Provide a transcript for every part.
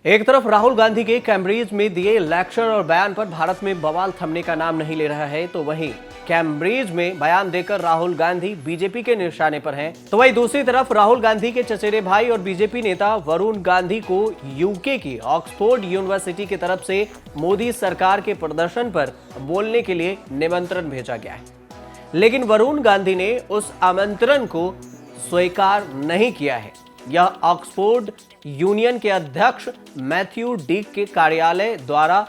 एक तरफ राहुल गांधी के कैम्ब्रिज में दिए लेक्चर और बयान पर भारत में बवाल थमने का नाम नहीं ले रहा है, तो वहीं कैम्ब्रिज में बयान देकर राहुल गांधी बीजेपी के निशाने पर हैं। तो वहीं दूसरी तरफ राहुल गांधी के चचेरे भाई और बीजेपी नेता वरुण गांधी को यूके की ऑक्सफोर्ड यूनिवर्सिटी की तरफ से मोदी सरकार के प्रदर्शन पर बोलने के लिए निमंत्रण भेजा गया है, लेकिन वरुण गांधी ने उस आमंत्रण को स्वीकार नहीं किया है। यह ऑक्सफोर्ड यूनियन के अध्यक्ष मैथ्यू डीक के कार्यालय द्वारा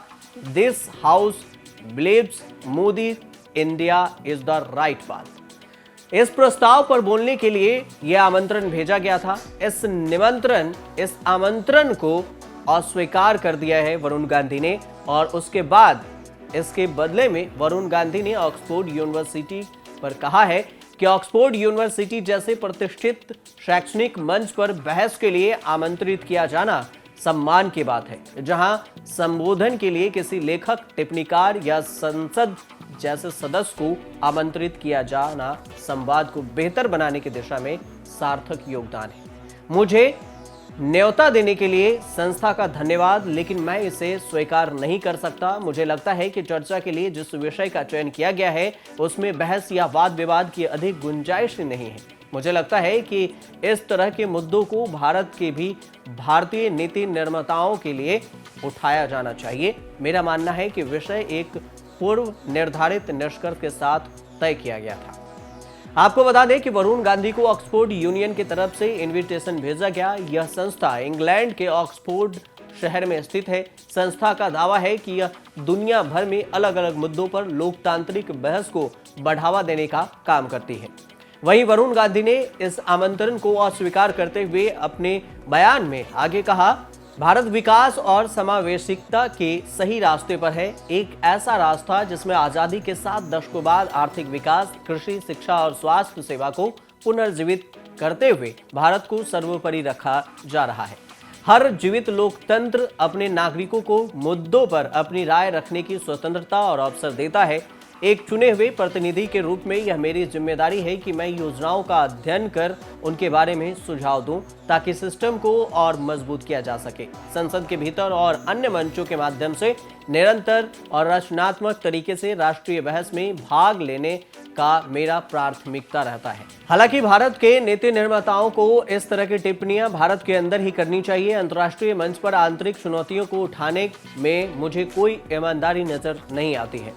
this house believes Modi India is the right path, इस प्रस्ताव पर बोलने के लिए यह आमंत्रण भेजा गया था। इस आमंत्रण को अस्वीकार कर दिया है वरुण गांधी ने, और उसके बाद इसके बदले में वरुण गांधी ने ऑक्सफोर्ड यूनिवर्सिटी पर कहा है कि ऑक्सफोर्ड यूनिवर्सिटी जैसे प्रतिष्ठित शैक्षणिक मंच पर बहस के लिए आमंत्रित किया जाना सम्मान की बात है, जहां संबोधन के लिए किसी लेखक, टिप्पणीकार या संसद जैसे सदस्य को आमंत्रित किया जाना संवाद को बेहतर बनाने की दिशा में सार्थक योगदान है। मुझे न्योता देने के लिए संस्था का धन्यवाद, लेकिन मैं इसे स्वीकार नहीं कर सकता। मुझे लगता है कि चर्चा के लिए जिस विषय का चयन किया गया है उसमें बहस या वाद विवाद की अधिक गुंजाइश नहीं है। मुझे लगता है कि इस तरह के मुद्दों को भारत के भी भारतीय नीति निर्माताओं के लिए उठाया जाना चाहिए। मेरा मानना है कि विषय एक पूर्व निर्धारित निष्कर्ष के साथ तय किया गया था। आपको बता दें कि वरुण गांधी को ऑक्सफोर्ड यूनियन की तरफ से इनविटेशन भेजा गया। यह संस्था इंग्लैंड के ऑक्सफोर्ड शहर में स्थित है। संस्था का दावा है कि यह दुनिया भर में अलग अलग मुद्दों पर लोकतांत्रिक बहस को बढ़ावा देने का काम करती है। वहीं वरुण गांधी ने इस आमंत्रण को अस्वीकार करते हुए अपने बयान में आगे कहा, भारत विकास और समावेशिकता के सही रास्ते पर है, एक ऐसा रास्ता जिसमें आजादी के 7 दशकों बाद आर्थिक विकास, कृषि, शिक्षा और स्वास्थ्य सेवा को पुनर्जीवित करते हुए भारत को सर्वोपरि रखा जा रहा है। हर जीवित लोकतंत्र अपने नागरिकों को मुद्दों पर अपनी राय रखने की स्वतंत्रता और अवसर देता है। एक चुने हुए प्रतिनिधि के रूप में यह मेरी जिम्मेदारी है कि मैं योजनाओं का अध्ययन कर उनके बारे में सुझाव दूं, ताकि सिस्टम को और मजबूत किया जा सके। संसद के भीतर और अन्य मंचों के माध्यम से निरंतर और रचनात्मक तरीके से राष्ट्रीय बहस में भाग लेने का मेरा प्राथमिकता रहता है। हालांकि भारत के नीति निर्माताओं को इस तरह की टिप्पणियां भारत के अंदर ही करनी चाहिए। अंतर्राष्ट्रीय मंच पर आंतरिक चुनौतियों को उठाने में मुझे कोई ईमानदारी नजर नहीं आती है।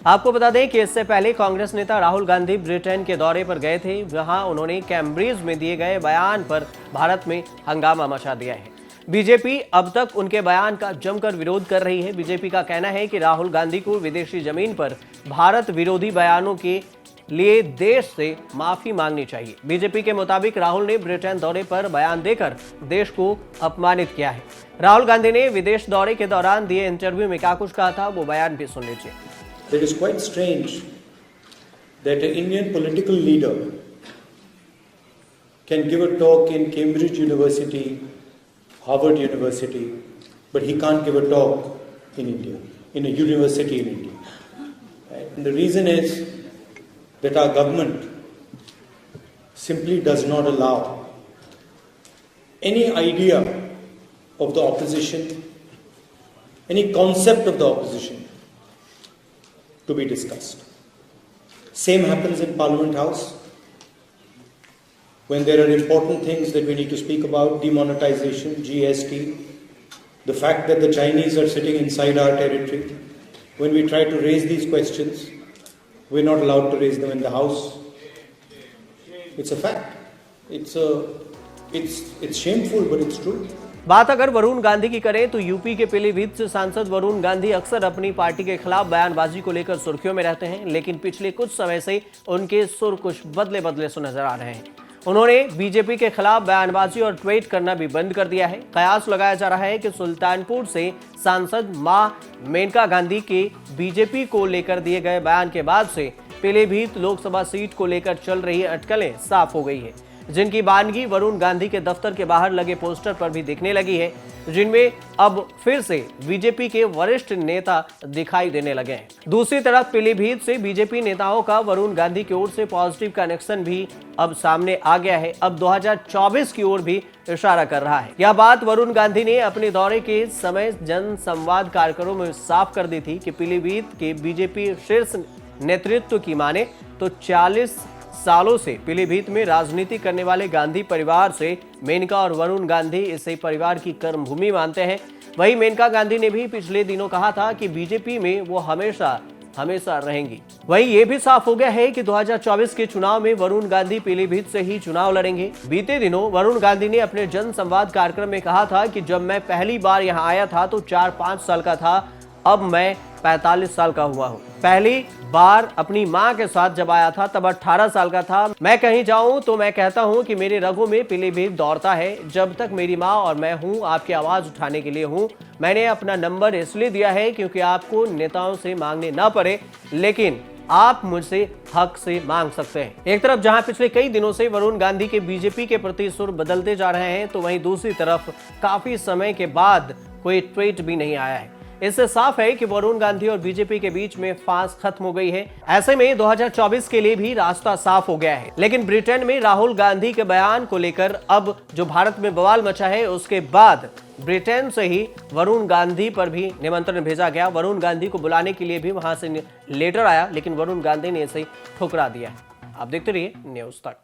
आपको बता दें कि इससे पहले कांग्रेस नेता राहुल गांधी ब्रिटेन के दौरे पर गए थे। वहां उन्होंने कैम्ब्रिज में दिए गए बयान पर भारत में हंगामा मचा दिया है। बीजेपी अब तक उनके बयान का जमकर विरोध कर रही है। बीजेपी का कहना है कि राहुल गांधी को विदेशी जमीन पर भारत विरोधी बयानों के लिए देश से माफी मांगनी चाहिए। बीजेपी के मुताबिक राहुल ने ब्रिटेन दौरे पर बयान देकर देश को अपमानित किया है। राहुल गांधी ने विदेश दौरे के दौरान दिए इंटरव्यू में क्या कुछ कहा था, वो बयान भी सुन लीजिए। It is quite strange that an Indian political leader can give a talk in Cambridge University, Harvard University, but he can't give a talk in India, in a university in India. Right? And the reason is that our government simply does not allow any idea of the opposition, any concept of the opposition to be discussed. Same happens in Parliament House when there are important things that we need to speak about: demonetization, GST, the fact that the Chinese are sitting inside our territory. When we try to raise these questions, we're not allowed to raise them in the House. It's a fact. It's shameful, but it's true. बात अगर वरुण गांधी की करें तो UP के पीलीभीत से सांसद वरुण गांधी अक्सर अपनी पार्टी के खिलाफ बयानबाजी को लेकर सुर्खियों में रहते हैं, लेकिन पिछले कुछ समय से उनके सुर कुछ बदले से नजर आ रहे हैं। उन्होंने बीजेपी के खिलाफ बयानबाजी और ट्वीट करना भी बंद कर दिया है। कयास लगाया जा रहा है कि सुल्तानपुर से सांसद मां मेनका गांधी के बीजेपी को लेकर दिए गए बयान के बाद से पीलीभीत लोकसभा सीट को लेकर चल रही अटकलें साफ हो गई है। जिनकी बानगी वरुण गांधी के दफ्तर के बाहर लगे पोस्टर पर भी दिखने लगी है, जिनमें अब फिर से बीजेपी के वरिष्ठ नेता दिखाई देने लगे हैं। दूसरी तरफ पीलीभीत से बीजेपी नेताओं का वरुण गांधी की ओर से पॉजिटिव कनेक्शन भी अब सामने आ गया है। अब 2024 की ओर भी इशारा कर रहा है। यह बात वरुण गांधी ने अपने दौरे के समय जन संवाद कार्यक्रमों में साफ कर दी थी कि पीलीभीत के बीजेपी शीर्ष नेतृत्व की माने तो 40 सालों से पीलीभीत में राजनीति करने वाले गांधी परिवार से मेनका और वरुण गांधी इसे परिवार की कर्मभूमि मानते हैं। वहीं मेनका गांधी ने भी पिछले दिनों कहा था कि बीजेपी में वो हमेशा रहेंगी। वहीं ये भी साफ हो गया है कि 2024 के चुनाव में वरुण गांधी पीलीभीत से ही चुनाव लड़ेंगे। बीते दिनों वरुण गांधी ने अपने जन संवाद कार्यक्रम में कहा था कि जब मैं पहली बार यहाँ आया था तो 4-5 साल का था, अब मैं 45 साल का हुआ हूँ। पहली बार अपनी माँ के साथ जब आया था तब 18 साल का था। मैं कहीं जाऊं तो मैं कहता हूं कि मेरे रगों में पीलीभीत दौड़ता है। जब तक मेरी माँ और मैं हूं, आपकी आवाज उठाने के लिए हूं। मैंने अपना नंबर इसलिए दिया है क्योंकि आपको नेताओं से मांगने ना पड़े, लेकिन आप मुझसे हक से मांग सकते हैं। एक तरफ जहां पिछले कई दिनों से वरुण गांधी के बीजेपी के प्रति सुर बदलते जा रहे हैं, तो वहीं दूसरी तरफ काफी समय के बाद कोई ट्वीट भी नहीं आया है। इससे साफ है कि वरुण गांधी और बीजेपी के बीच में फांस खत्म हो गई है। ऐसे में 2024 के लिए भी रास्ता साफ हो गया है। लेकिन ब्रिटेन में राहुल गांधी के बयान को लेकर अब जो भारत में बवाल मचा है, उसके बाद ब्रिटेन से ही वरुण गांधी पर भी निमंत्रण भेजा गया। वरुण गांधी को बुलाने के लिए भी वहां से लेटर आया, लेकिन वरुण गांधी ने इसे ठुकरा दिया। आप देखते रहिए न्यूज़ तक।